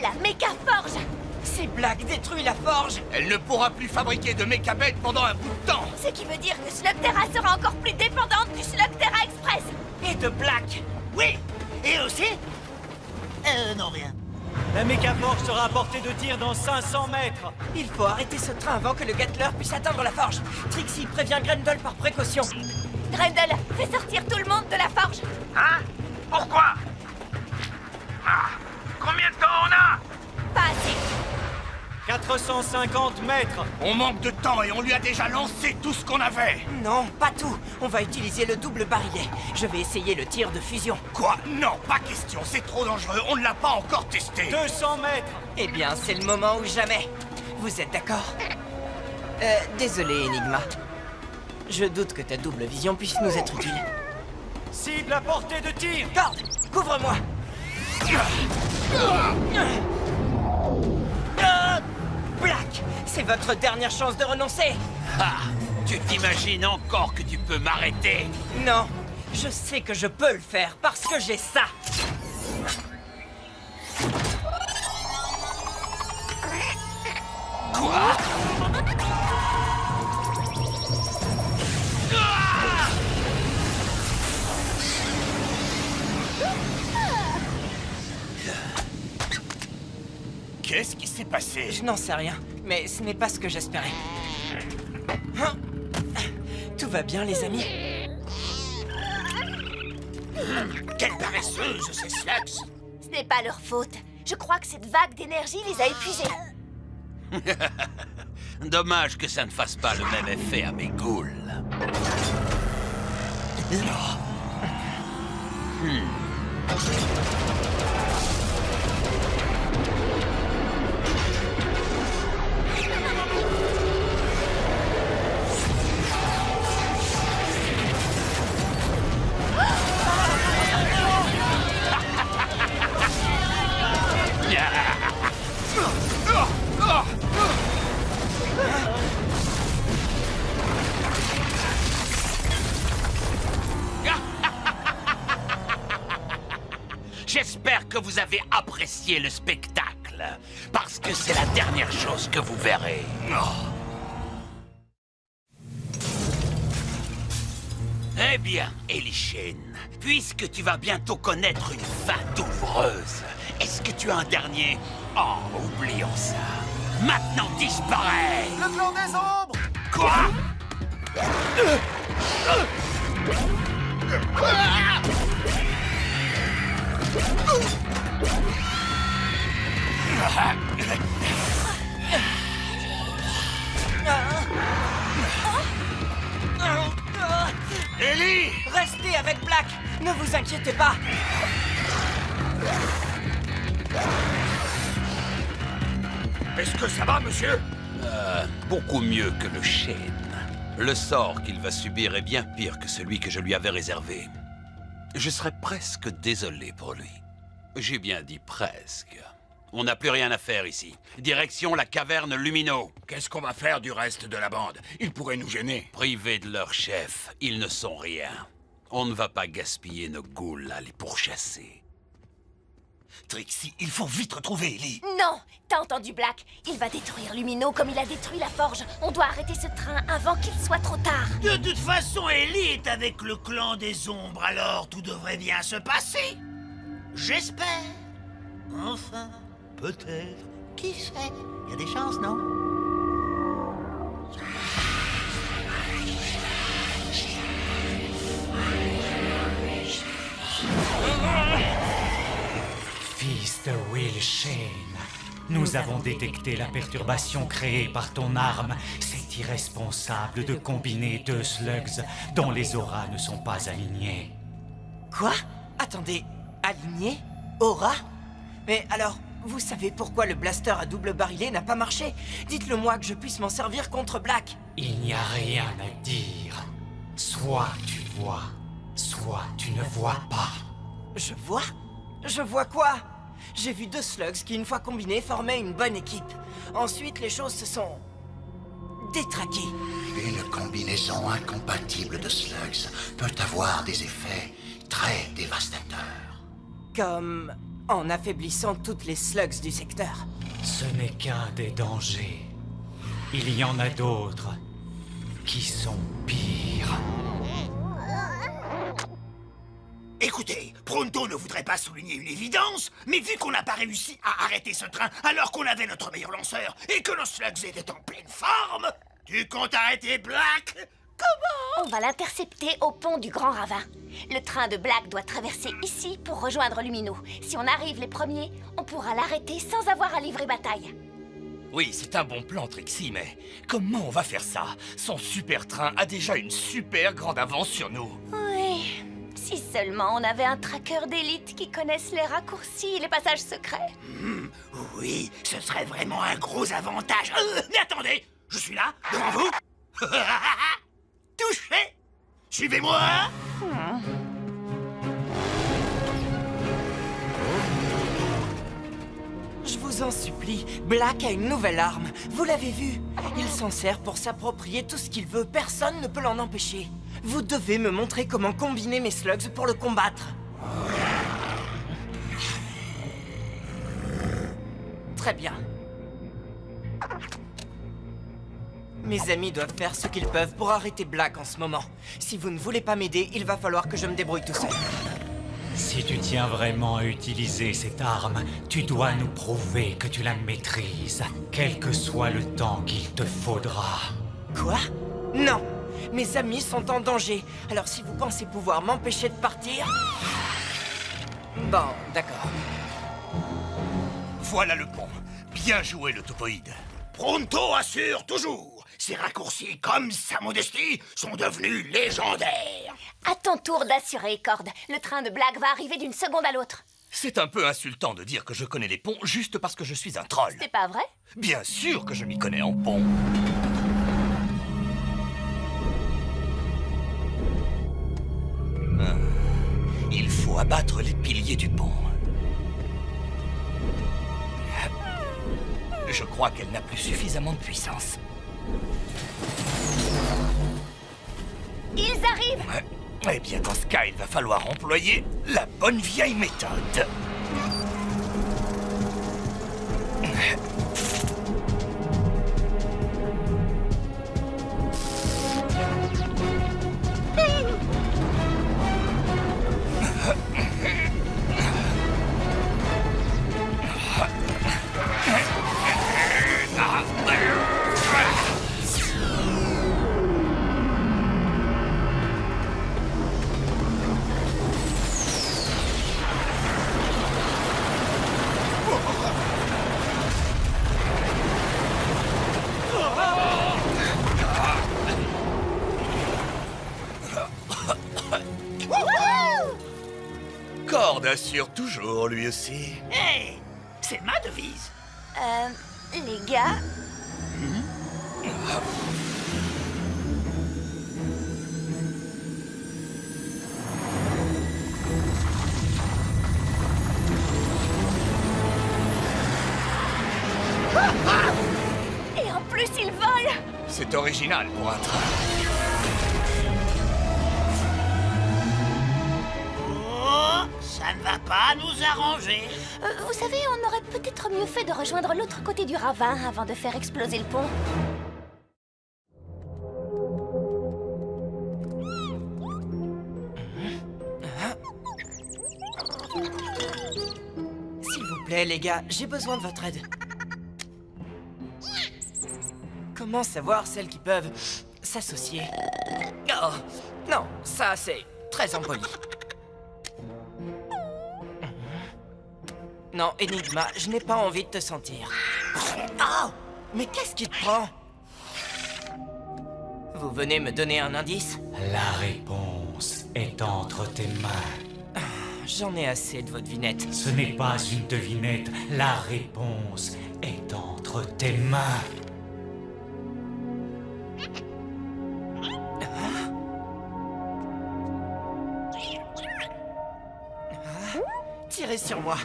La méga forge. Si Black détruit la forge, Elle ne pourra plus fabriquer de mécabêtes pendant un bout de temps. Ce qui veut dire que Slugterra sera encore plus dépendante du Slugterra Express. et de Black. Oui. Et aussi... non, rien. La mégaforge sera à portée de tir dans 500 mètres. Il faut arrêter ce train avant que le Gatler puisse atteindre la forge. Trixie prévient Grendel par précaution. Grendel, fais sortir tout le monde de la forge. Hein? Pourquoi? Combien de temps on a? Pas assez. 450 mètres. On manque de temps et on lui a déjà lancé tout ce qu'on avait. Non, pas tout. On va utiliser le double barillet. Je vais essayer le tir de fusion. Quoi? Non, pas question, c'est trop dangereux, on ne l'a pas encore testé. 200 mètres. Eh bien, c'est le moment ou jamais. Vous êtes d'accord? Désolé, Enigma. Je doute que ta double vision puisse nous être utile. Cible à portée de tir. Garde, couvre-moi. Black, c'est votre dernière chance de renoncer. Ah, tu t'imagines encore que tu peux m'arrêter? Non, je sais que je peux le faire parce que j'ai ça. Quoi? Qu'est-ce qui s'est passé? Je n'en sais rien, mais ce n'est pas ce que j'espérais. Hein? Tout va bien, les amis? Quelle paresseuse, ces slugs! Ce n'est pas leur faute. Je crois que cette vague d'énergie les a épuisés. Dommage que ça ne fasse pas le même effet à mes ghouls. J'espère que vous avez apprécié le spectacle, parce que c'est la dernière chose que vous verrez. Eh bien, Elishane, puisque tu vas bientôt connaître une fin douloureuse, est-ce que tu as un dernier... Oh, oublions ça. Maintenant, disparaît! Le clan des ombres! Quoi? Ellie! Restez avec Black, ne vous inquiétez pas. Est-ce que ça va, monsieur? Beaucoup mieux que le chêne. Le sort qu'il va subir est bien pire que celui que je lui avais réservé. Je serais presque désolé pour lui. J'ai bien dit presque. On n'a plus rien à faire ici. Direction la caverne Lumino. Qu'est-ce qu'on va faire du reste de la bande? Ils pourraient nous gêner. Privés de leur chef, ils ne sont rien. On ne va pas gaspiller nos ghouls à les pourchasser. Trixie, il faut vite retrouver Ellie. Non, t'as entendu Black? Il va détruire Lumino comme il a détruit la forge. On doit arrêter ce train avant qu'il soit trop tard. De toute façon, Ellie est avec le clan des ombres, alors tout devrait bien se passer. J'espère. Enfin, peut-être. Qui sait? Il y a des chances, non? Fils de Will Shane, nous avons détecté la perturbation créée par ton arme. C'est irresponsable de combiner deux slugs dont les auras ne sont pas alignées. Quoi? Attendez, aligné? Aura? Mais alors, vous savez pourquoi le blaster à double barillet n'a pas marché? Dites-le moi que je puisse m'en servir contre Black. Il n'y a rien à dire. Soit tu vois, soit tu ne vois pas. Je vois? Je vois quoi? J'ai vu deux slugs qui, une fois combinés, formaient une bonne équipe. Ensuite, les choses se sont... détraquées. Une combinaison incompatible de slugs peut avoir des effets très dévastateurs. Comme en affaiblissant toutes les slugs du secteur. Ce n'est qu'un des dangers. Il y en a d'autres qui sont pires. Écoutez, Pronto ne voudrait pas souligner une évidence, mais vu qu'on n'a pas réussi à arrêter ce train alors qu'on avait notre meilleur lanceur et que nos slugs étaient en pleine forme, tu comptes arrêter Black? Comment? On va l'intercepter au pont du Grand Ravin. Le train de Black doit traverser ici pour rejoindre Lumino. Si on arrive les premiers, on pourra l'arrêter sans avoir à livrer bataille. Oui, c'est un bon plan, Trixie, mais comment on va faire ça? Son super train a déjà une super grande avance sur nous. Oui, si seulement on avait un tracker d'élite qui connaisse les raccourcis et les passages secrets. Oui, ce serait vraiment un gros avantage. Mais attendez, je suis là, devant vous. Touché. Suivez-moi. Je vous en supplie, Black a une nouvelle arme. Vous l'avez vu? Il s'en sert pour s'approprier tout ce qu'il veut. Personne ne peut l'en empêcher. Vous devez me montrer comment combiner mes slugs pour le combattre. Très bien. Mes amis doivent faire ce qu'ils peuvent pour arrêter Black en ce moment. Si vous ne voulez pas m'aider, il va falloir que je me débrouille tout seul. Si tu tiens vraiment à utiliser cette arme, tu dois nous prouver que tu la maîtrises, quel que soit le temps qu'il te faudra. Quoi? Non! Mes amis sont en danger. Alors si vous pensez pouvoir m'empêcher de partir... Bon, d'accord. Voilà le pont. Bien joué, le topoïde. Pronto assure toujours. Ses raccourcis, comme sa modestie, sont devenus légendaires. À ton tour d'assurer, Cord. Le train de Black va arriver d'une seconde à l'autre. C'est un peu insultant de dire que je connais les ponts juste parce que je suis un troll. C'est pas vrai? Bien sûr que je m'y connais en pont. Il faut abattre les piliers du pont. Je crois qu'elle n'a plus suffisamment de puissance. Ils arrivent! Ouais. Eh bien, dans ce cas, il va falloir employer la bonne vieille méthode. Cord assure toujours, lui aussi. Hey, c'est ma devise. Les gars... Et en plus, ils volent! C'est original pour un train. Oh, ça ne va pas nous arranger. Vous savez, on aurait peut-être mieux fait de rejoindre l'autre côté du ravin avant de faire exploser le pont. S'il vous plaît, les gars, j'ai besoin de votre aide. Comment savoir celles qui peuvent s'associer? Oh, non, ça c'est très impoli. Non, Enigma, je n'ai pas envie de te sentir. Oh! Mais qu'est-ce qui te prend? Vous venez me donner un indice? La réponse est entre tes mains. J'en ai assez de votre devinette. Ce n'est pas une devinette, la réponse est entre tes mains. Tirez sur moi.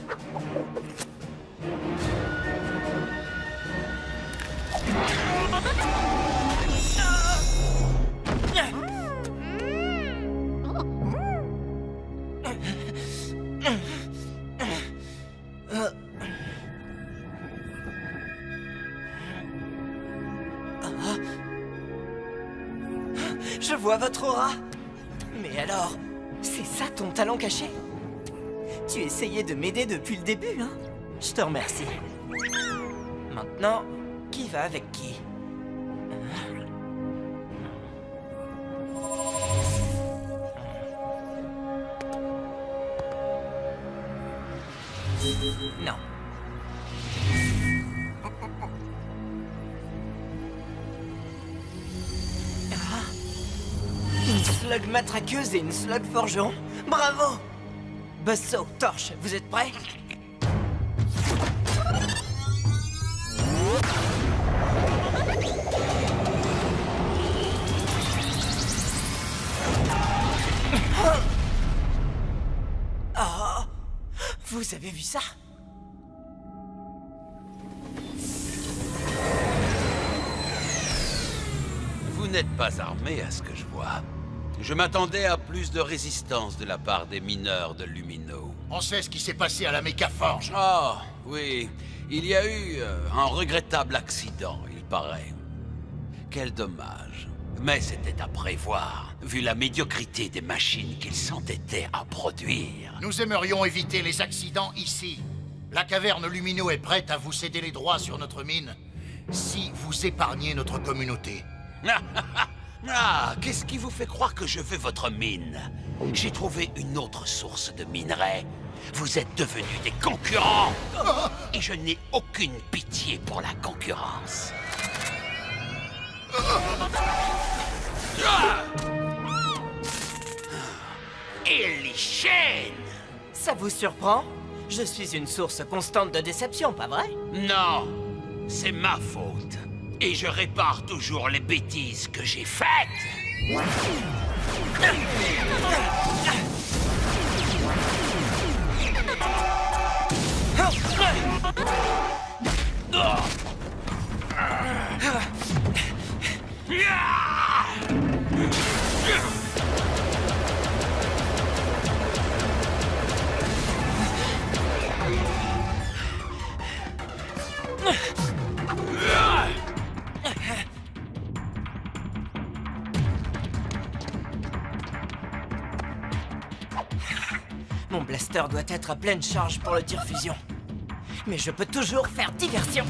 Je vois votre aura. Mais alors, c'est ça ton talent caché? Tu essayais de m'aider depuis le début, hein? Je te remercie. Maintenant, qui va avec qui? Non. Une slug matraqueuse et une slug forgeron. Bravo! Buzzsaw, Torche, vous êtes prêts? Oh! Vous avez vu ça? Vous n'êtes pas armé à ce que je vois. Je m'attendais à plus de résistance de la part des mineurs de Lumino. On sait ce qui s'est passé à la Mécaforge. Oh, oui. Il y a eu un regrettable accident, il paraît. Quel dommage. Mais c'était à prévoir, vu la médiocrité des machines qu'ils s'entêtaient à produire. Nous aimerions éviter les accidents ici. La caverne Lumino est prête à vous céder les droits sur notre mine, si vous épargnez notre communauté. Ah, qu'est-ce qui vous fait croire que je veux votre mine? J'ai trouvé une autre source de minerais. Vous êtes devenus des concurrents. Et je n'ai aucune pitié pour la concurrence. Ellie-Shane! Ça vous surprend? Je suis une source constante de déception, pas vrai? Non, c'est ma faute. Et je répare toujours les bêtises que j'ai faites. Mon blaster doit être à pleine charge pour le tir fusion. Mais je peux toujours faire diversion.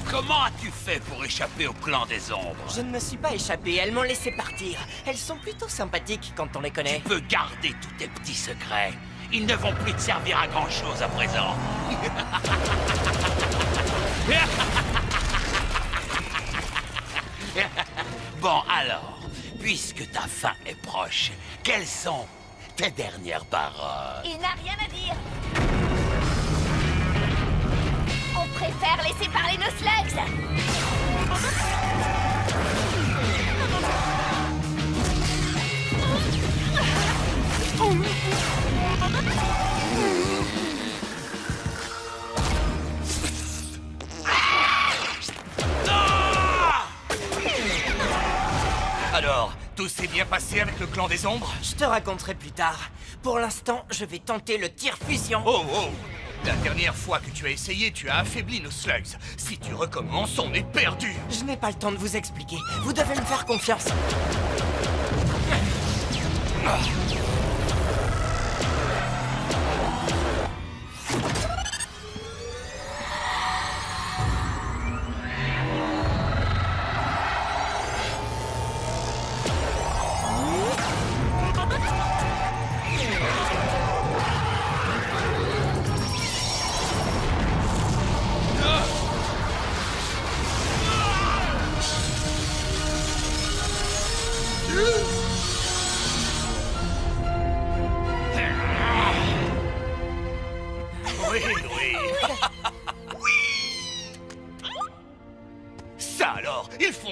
Comment as-tu fait pour échapper au clan des ombres? Je ne me suis pas échappé, elles m'ont laissé partir. Elles sont plutôt sympathiques quand on les connaît. Tu peux garder tous tes petits secrets. Ils ne vont plus te servir à grand-chose à présent. Bon, alors, puisque ta fin est proche, quelles sont tes dernières paroles? Il n'a rien à dire. On préfère laisser parler nos slugs. Alors, tout s'est bien passé avec le clan des ombres? Je te raconterai plus tard. Pour l'instant, je vais tenter le tir fusion. Oh, oh! La dernière fois que tu as essayé, tu as affaibli nos slugs. Si tu recommences, on est perdu. Je n'ai pas le temps de vous expliquer. Vous devez me faire confiance.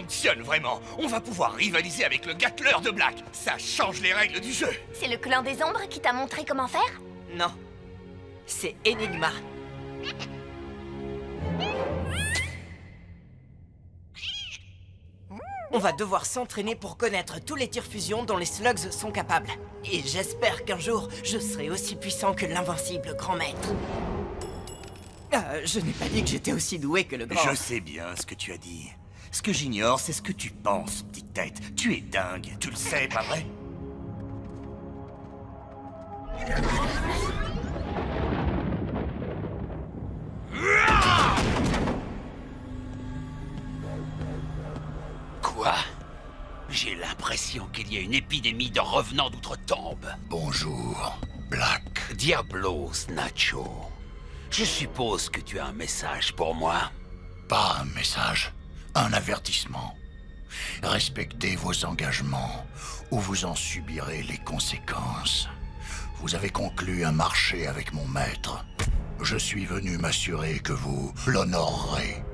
fonctionne vraiment. On va pouvoir rivaliser avec le Gatler de Black. Ça change les règles du jeu. C'est le clan des ombres qui t'a montré comment faire? Non. C'est Enigma. On va devoir s'entraîner pour connaître tous les tirs fusion dont les slugs sont capables. Et j'espère qu'un jour, je serai aussi puissant que l'invincible grand maître. Je n'ai pas dit que j'étais aussi doué que le grand... Je sais bien ce que tu as dit. Ce que j'ignore, c'est ce que tu penses, petite tête. Tu es dingue, tu le sais, pas vrai? Quoi? J'ai l'impression qu'il y a une épidémie de revenants d'outre-tombe. Bonjour, Black. Diablos, Nacho. Je suppose que tu as un message pour moi. Pas un message, un avertissement. Respectez vos engagements ou vous en subirez les conséquences. Vous avez conclu un marché avec mon maître. Je suis venu m'assurer que vous l'honorerez.